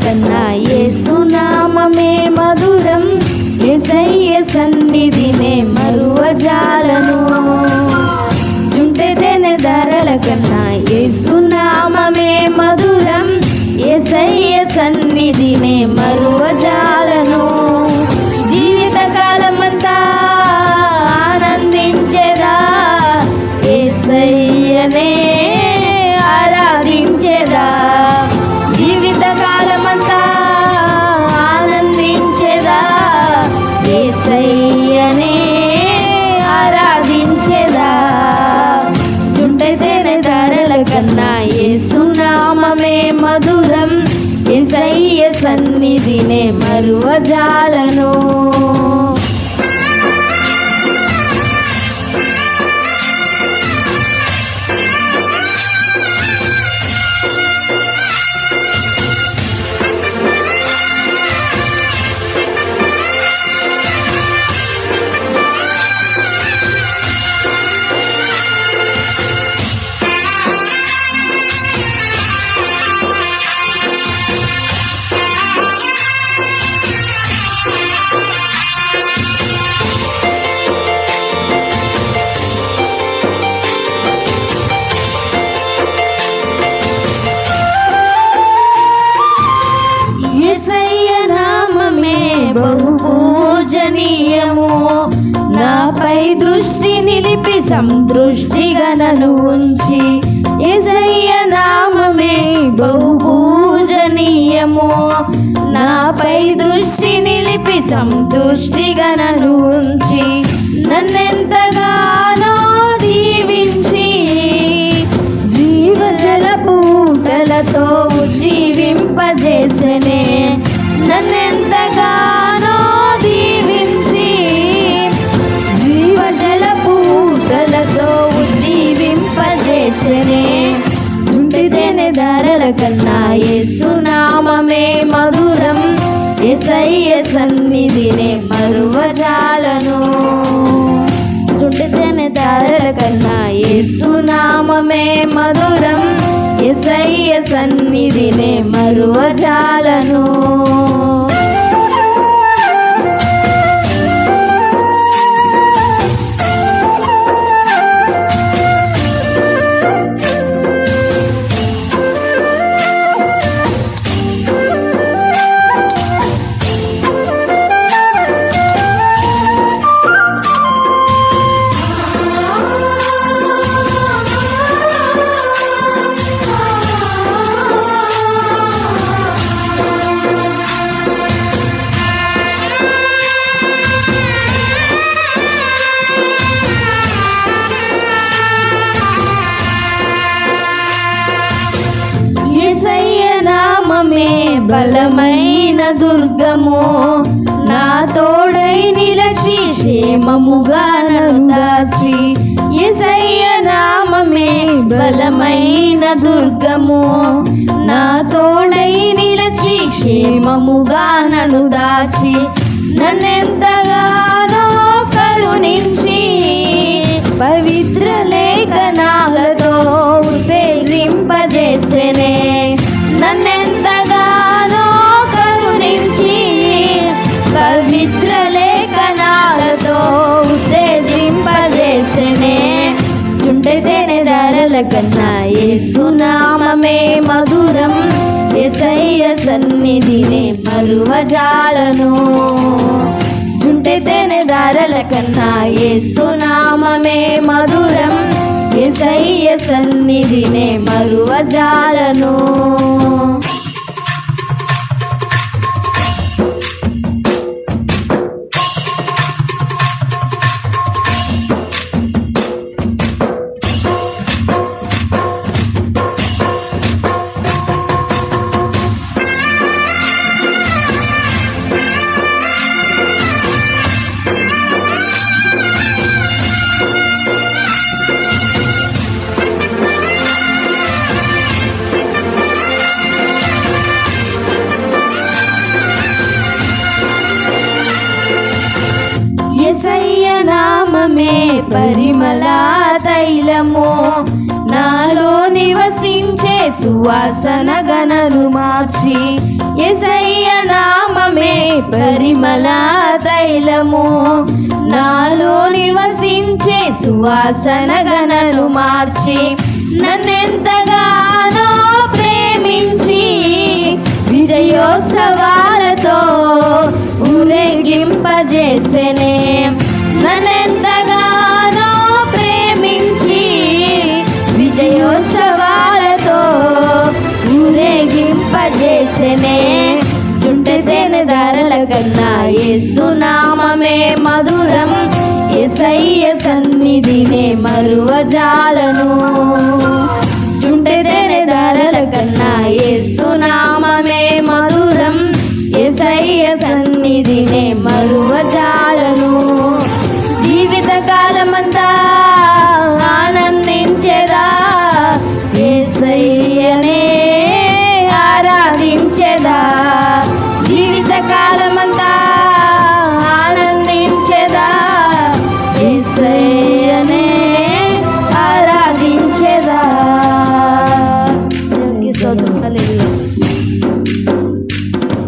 కన్నా యేసునామమే మధురం, యేసయ్య సన్నిధినే మరువజాలను. జుంటె తేనె ధరల కన్నా యేసునామమే మధురం, యేసయ్య సన్నిధినే మరువజాలను. జీవితకాలమంతా ఆనందించేదా, యేసయ్యనే ఆరాధించేదా. జీవితకాలమంతా ఆనందించేదా, యేసయ్యనే ఆరాధించేదా. జుంటె తేనె ధరల కన్నా యేసునామమే మధురం, యేసయ్య సన్నిధినే మరువజాలను. బహుపూజనీయము, నాపై దృష్టి నిలిపి సందృష్టిగా నన్ను ఉంచి. యేసయ్య నామమే బహుపూజనీయము, నాపై దృష్టి నిలిపి సందృష్టిగా నన్ను ఉంచి. నన్నెంతగానో దీవించి జీవజల పూటలతో జీవింపజేసెనే. నన్నెంతగానో దీవించి జీవజల పూటలతో జీవింపజేసెనే. జుంటె తేనె ధరల కన్నా యేసునామమే మధురం, యేసయ్య సన్నిధినే మరువజాలను. జుంటె తేనె ధరల కన్నా యేసునామమే మధురం, యేసయ్య సన్నిధినే మరువజాలను. బలమైన దుర్గము, నా తోడై నిలచి క్షేమముగా నన్ను దాచి. యేసయ్య నామమే బలమైన దుర్గము, నా తోడై నిలచి క్షేమముగా నన్ను దాచి. నన్నెంతగానో కరుణించి పవిత్ర లేఖనాలతో ఉత్తేజింపజేసెనే. నన్నెంతగానో కరుణించి పవిత్ర లేఖనాలతో ఉత్తేజింపజేసెనే. జుంటె తేనె ధరల కన్నా యేసునామమే మధురం, యేసయ్య సన్నిధినే మరువజాలను. జుంటె తేనె ధరల కన్నా యేసునామమే మధురం, యేసయ్య సన్నిధినే మరువజాలను. పరిమళ తైలము, నాలో నివసించే సువాసన గణను మార్చి యేసయ్య నామమే పరిమళ తైలము నాలో నివసించే సువాసన గణను మార్చి నన్నెంతగానో ప్రేమించి విజయోత్సవాలతో ఊరేగింపజేసెనే